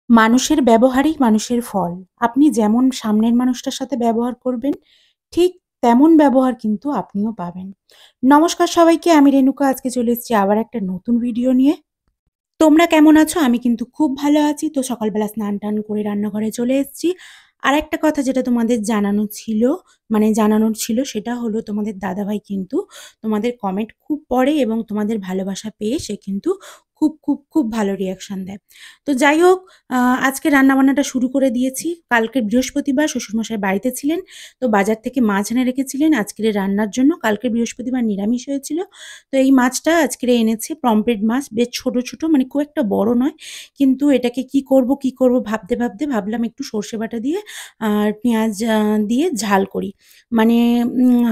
মানুষের ব্যবহারেই মানুষের ফল। আপনি যেমন সামনের মানুষটার সাথে ব্যবহার করবেন, ঠিক তেমন ব্যবহার কিন্তু আপনিও পাবেন। নমস্কার সবাইকে, আমি রেণুকা। আজকে চলে এসেছি আবার একটা নতুন ভিডিও নিয়ে। তোমরা কেমন আছো? আমি কিন্তু খুব ভালো আছি। তো সকালবেলা স্নান-টান করে রান্নাঘরে চলে এসেছি। আরেকটা কথা যেটা তোমাদের জানানোর ছিল সেটা হলো তোমাদের দাদাভাই কিন্তু তোমাদের কমেন্ট খুব পড়ে এবং তোমাদের ভালোবাসা পেয়ে সে কিন্তু খুব ভালো রিঅ্যাকশন দেয়। তো যাই হোক, আ আজকে রান্নাবান্নাটা শুরু করে দিয়েছি। কালকে বৃহস্পতিবার শ্বশুরমশাই বাড়িতে ছিলেন। তো বাজার থেকে মাছ এনে রেখেছিলেন আজকের রান্নার জন্য। কালকে বৃহস্পতিবার নিরামিষ হয়েছিল। তো এই মাছটা আজকেরে এনেছে পমফ্রেট মাছ। বেশ ছোট মানে খুব একটা বড় নয়। কিন্তু এটাকে কি করব ভাবতে ভাবলাম একটু সর্ষে বাটা দিয়ে আর পেঁয়াজ দিয়ে ঝাল করি। মানে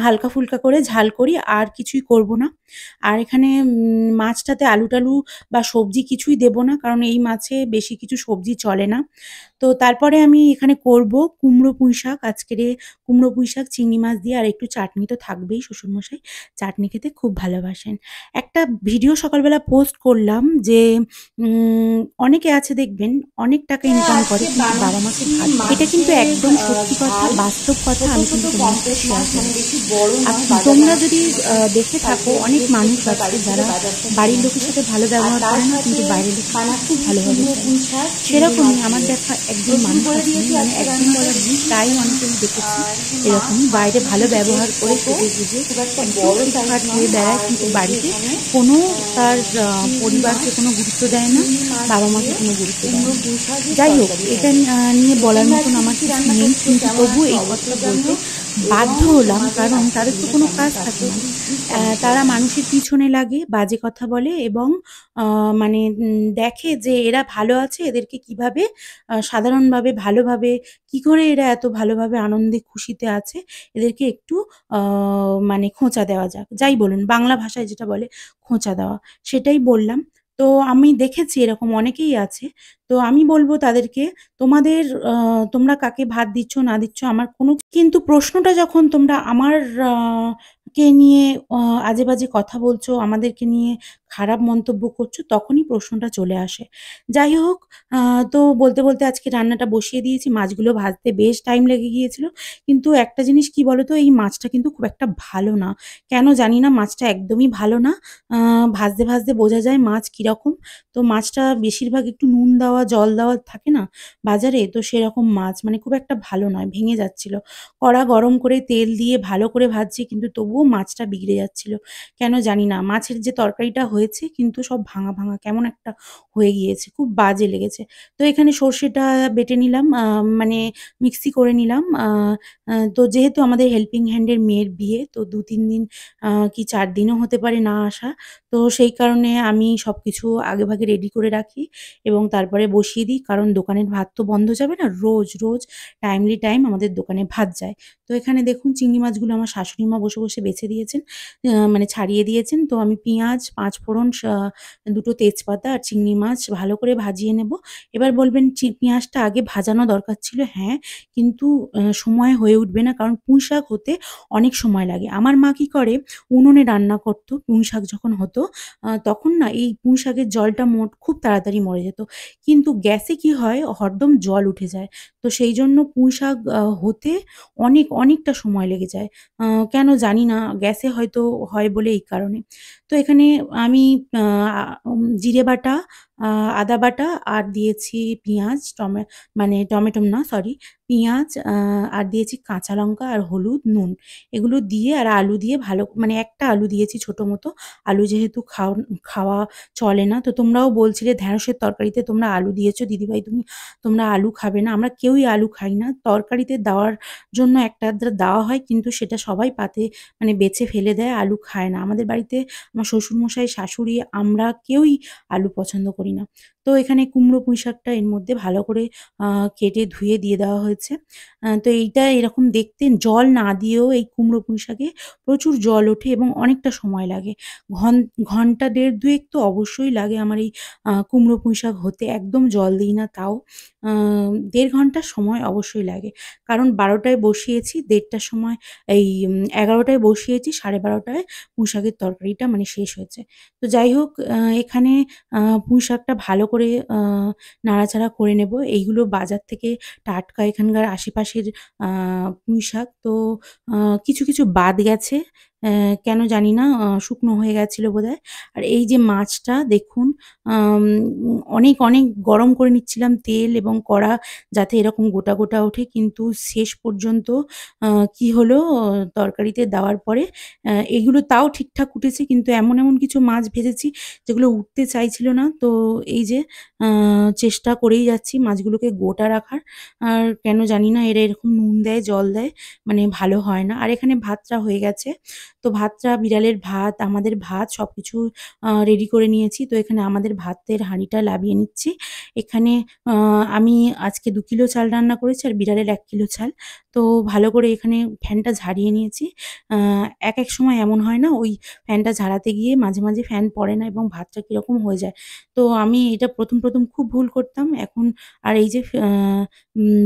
হালকা-ফুলকা করে ঝাল করি, আর কিছুই করব না। আর এখানে মাছটাতে আলু-টালু বা সবজি কিছুই দেব না। কারণ এই মাছে বেশি কিছু সবজি চলে না। তো তারপরে আমি এখানে করব কুমড়ো পুঁইশাক। আজকেরে কুমড়ো পুঁইশাক, চিংড়ি মাছ দিয়ে আর একটু চাটনি তো থাকবেই। শ্বশুরমশাই চাটনি খেতে খুব ভালোবাসেন। একটা ভিডিও সকালবেলা পোস্ট করলাম যে উম অনেকে আছে দেখবেন অনেক টাকা ইনকাম করে কিন্তু বাবা-মাকে ভাত দেয় না। এটা কিন্তু একদম সত্যি কথা, বাস্তব কথা। আমি কিন্তু তোমাদের সাথে শেয়ার করছি। তোমরা যদি দেখে থাকো, অনেক মানুষ আছে যারা বাড়ির লোকের সাথে ভালো ব্যবহার করে না কিন্তু বাইরের লোকের সাথে খুব ভালোভাবে চলে। সেরকমই আমার দেখা একজন মানুষ আছেন, মানে একজন বলা ভুল, প্রায় অনেকেই দেখেছি এরকমই বাইরে ভালো ব্যবহার করে সেজেগুজে একদম ফিটফাট হয়ে বেড়ায় কিন্তু বাড়িতে কোনো তার পরিবারকে কোনো গুরুত্ব দেয় না, বাবা-মাকে কোনো গুরুত্ব দেয় না। যাই হোক, এটা নিয়ে বলার মতন আমার কিছু নেই, কিন্তু তবুও এই কথাটা বলতে বাধ্য হলাম কারণ তাদের তো কোনো কাজ থাকে না। তারা মানুষের পিছনে লাগে, বাজে কথা বলে এবং মানে দেখে যে এরা ভালো আছে, এদেরকে কিভাবে সাধারণভাবে ভালোভাবে কি করে এরা এত ভালোভাবে আনন্দে খুশিতে আছে, এদেরকে একটু আ মানে খোঁচা দেওয়া যাক। যাই বলুন, বাংলা ভাষায় যেটা বলে খোঁচা দেওয়া, সেটাই বললাম। তো আমি দেখেছি এরকম অনেকেই আছে। তো আমি বলব তাদেরকে, তোমাদের আ তোমরা কাকে ভাত দিচ্ছ না দিচ্ছ আমার কোনো, কিন্তু প্রশ্নটা যখন তোমরা আমার আ কে নিয়ে আজে-বাজে কথা বলছো, আমাদেরকে নিয়ে খারাপ মন্তব্য করছো, তখনই প্রশ্নটা চলে আসে। যাই হোক, আ তো বলতে আজকে রান্নাটা বসিয়ে দিয়েছি। মাছগুলো ভাজতে বেশ টাইম লেগে গিয়েছিল। কিন্তু একটা জিনিস কি বলো তো, এই মাছটা কিন্তু খুব একটা ভালো না। কেন জানি না, মাছটা একদমই ভালো না। আ ভাজতে বোঝা যায় মাছ কিরকম। তো মাছটা বেশিরভাগ একটু নুন দেওয়া, জল দেওয়া থাকে না বাজারে? তো সেরকম মাছ মানে খুব একটা ভালো নয়, ভেঙে যাচ্ছিল। কড়া গরম করে তেল দিয়ে ভালো করে ভাজছি কিন্তু তবুও মাছটা বিগড়ে যাচ্ছিল। কেন জানি না। মাছের যে তরকারিটা হয়েছে কিন্তু সব ভাঙা কেমন একটা হয়ে গিয়েছে। খুব বাজে লেগেছে। তো এখানে সর্ষেটা বেটে নিলাম, মানে মিক্সি করে নিলাম। আ আ তো যেহেতু আমাদের হেল্পিং হ্যান্ড এর মেয়ের বিয়ে, তো ২-৩ দিন কি ৪ দিনও হতে পারে না আসা। তো সেই কারণে আমি সবকিছু আগেভাগে রেডি করে রাখি এবং তারপরে বসিয়ে দিই। কারণ দোকানের ভাত তো বন্ধ যাবে না। রোজ টাইমলি টাইম আমাদের দোকানে ভাত যায়। তো এখানে দেখুন চিংড়ি মাছগুলো আমার শাশুড়ি মা বসে বেছে দিয়েছেন। মানে ছাড়িয়ে দিয়েছেন। তো আমি পেঁয়াজ, ৫ ফোড়ন, ২ টো তেজপাতা আর চিংড়ি মাছ ভালো করে ভাজিয়ে নেব। এবার বলবেন পেঁয়াজটা আগে ভাজানো দরকার ছিল। হ্যাঁ, কিন্তু সময় হয়ে উঠবে না, কারণ পুঁইশাক হতে অনেক সময় লাগে। আমার মা কি করে, উনুনে রান্না করত পুঁইশাক যখন হতো, তখন না এই পুঁইশাকের জলটা খুব তাড়াতাড়ি মরে যেত। কিন্তু গ্যাসে কি হয়, হরদম জল উঠে যায়। তো সেইজন্য পুঁইশাক হতে অনেকটা সময় লেগে যায়। আ কেন জানি না, গ্যাসে হয়তো হয় বলে এই কারণে। তো এখানে আমি আ জিরে বাটা, আ আদা বাটা আর দিয়েছি পেঁয়াজ, মানে টমেটো না সরি, পেঁয়াজ, আর দিয়েছি কাঁচা লঙ্কা আর হলুদ, নুন। এগুলো দিয়ে আর আলু দিয়ে মানে একটা আলু দিয়েছি ছোট মতো। আলু যেহেতু খাওয়া চলে না। তো তোমরাও বলছিলে ঢেঁড়সের তরকারিতে তোমরা আলু দিয়েছো দিদিভাই, তোমরা আলু খাবে না। আমরা কেউই আলু খাই না। তরকারিতে দেওয়ার জন্য একটা আধটা দেওয়া হয় কিন্তু সেটা সবাই পাতে মানে বেছে ফেলে দেয়, আলু খায় না। আমাদের বাড়িতে আমার শ্বশুরমশাই, শাশুড়ি, আমরা কেউই আলু পছন্দ করি না। তো এখানে কুমড়ো পুঁইশাকটা এর মধ্যে ভালো করে আ কেটে ধুয়ে দিয়ে দেওয়া হয়েছে। তো এইটা এরকম দেখতে, জল না দিয়েও এই কুমড়ো পুঁইশাকে প্রচুর জল ওঠে এবং অনেকটা সময় লাগে। ঘন্টা ১.৫-২ তো অবশ্যই লাগে আমার এই কুমড়ো পুঁইশাক হতে। একদম জল দিই না তাও। ১.৫ ঘন্টা সময় অবশ্যই লাগে। কারণ ১২ টায় বসিয়েছি, ১.৫ টার সময় ১১ টায় বসিয়েছি, ১২:৩০ টায় পুঁইশাকের তরকারিটা মানে শেষ হয়েছে। তো যাই হোক, এখানে পুঁইশাকটা ভালো করে নাড়াচাড়া করে নেব। এইগুলো বাজার থেকে টাটকা এখানকার আশেপাশের আ পুঁইশাক। তো আ কিছু বাদ গেছে। কেন জানি না শুকনো হয়ে গেছিল বোধহয়। আর এই যে মাছটা দেখুন অনেক গরম করে নিচ্ছিলাম তেল এবং কড়া যাতে এরকম গোটা ওঠে। কিন্তু শেষ পর্যন্ত আ কি হলো তরকারিতে দেওয়ার পরে এগুলো তাও ঠিকঠাক উঠেছে। কিন্তু এমন কিছু মাছ ভেজেছি যেগুলো উঠতে চাইছিল না। তো এই যে আ চেষ্টা করেই যাচ্ছি মাছগুলোকে গোটা রাখার। আর কেন জানি না এরা এরকম নুন দেয়, জল দেয়, মানে ভালো হয় না। আর এখানে ভাতটা হয়ে গেছে। তো ভাতটা বিড়ালের ভাত, আমাদের ভাত সবকিছু রেডি করে নিয়েছি। তো এখানে আমাদের ভাতের হাঁড়িটা লাবিয়ে নিচ্ছি। এখানে আ আমি আজকে ২ কিলো চাল রান্না করেছি আর বিড়ালের ১ কিলো চাল। তো ভালো করে এখানে ফ্যানটা ঝারিয়ে নিয়েছি। আ একেক সময় এমন হয় না ওই ফ্যানটা ঝাড়াতে গিয়ে মাঝে ফ্যান পড়ে না এবং ভাতটা কিরকম হয়ে যায়। তো আমি এটা ১ম খুব ভুল করতাম। এখন আর এই যে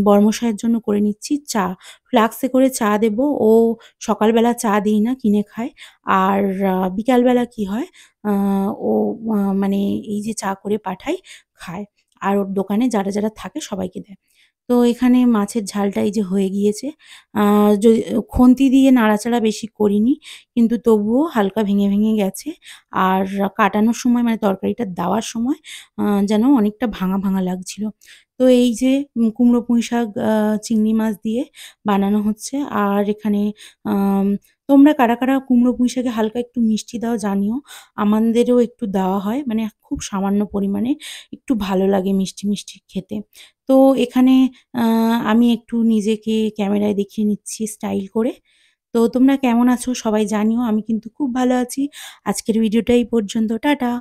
বড়মশাইয়ের জন্য করে নিচ্ছি চা। ফ্লাক্সে করে চা দেবো। ও সকালবেলা চা দিই না, কিনে খায়। আর বিকালবেলা কি হয় আ ও মানে এই যে চা করে পাঠাই, খায়। আর ওর দোকানে যারা থাকে সবাইকে দেয়। তো এখানে মাছের ঝালটা এই যে হয়ে গিয়েছে। আ যদি খুন্তি দিয়ে নাড়াচাড়া বেশি করিনি। কিন্তু তবুও হালকা ভেঙে গেছে। আর কাটানোর সময় মানে তরকারিটা দেওয়ার সময় যেন অনেকটা ভাঙা লাগছিল। তো এই যে কুমড়ো পুঁইশাক চিংড়ি মাছ দিয়ে বানানো হচ্ছে। আর এখানে আম তোমরা কারা কুমড়ো পুঁইশাকে হালকা একটু মিষ্টি দাও জানিও। আমাদেরও একটু দেওয়া হয়। মানে খুব সামান্য পরিমাণে একটু ভালো লাগে মিষ্টি খেতে। তো এখানে আ আমি একটু নিজেকে ক্যামেরায় দেখিয়ে নিচ্ছি স্টাইল করে। তো তোমরা কেমন আছো সবাই জানিও। আমি কিন্তু খুব ভালো আছি। আজকের ভিডিওটা এই পর্যন্ত। টাটা।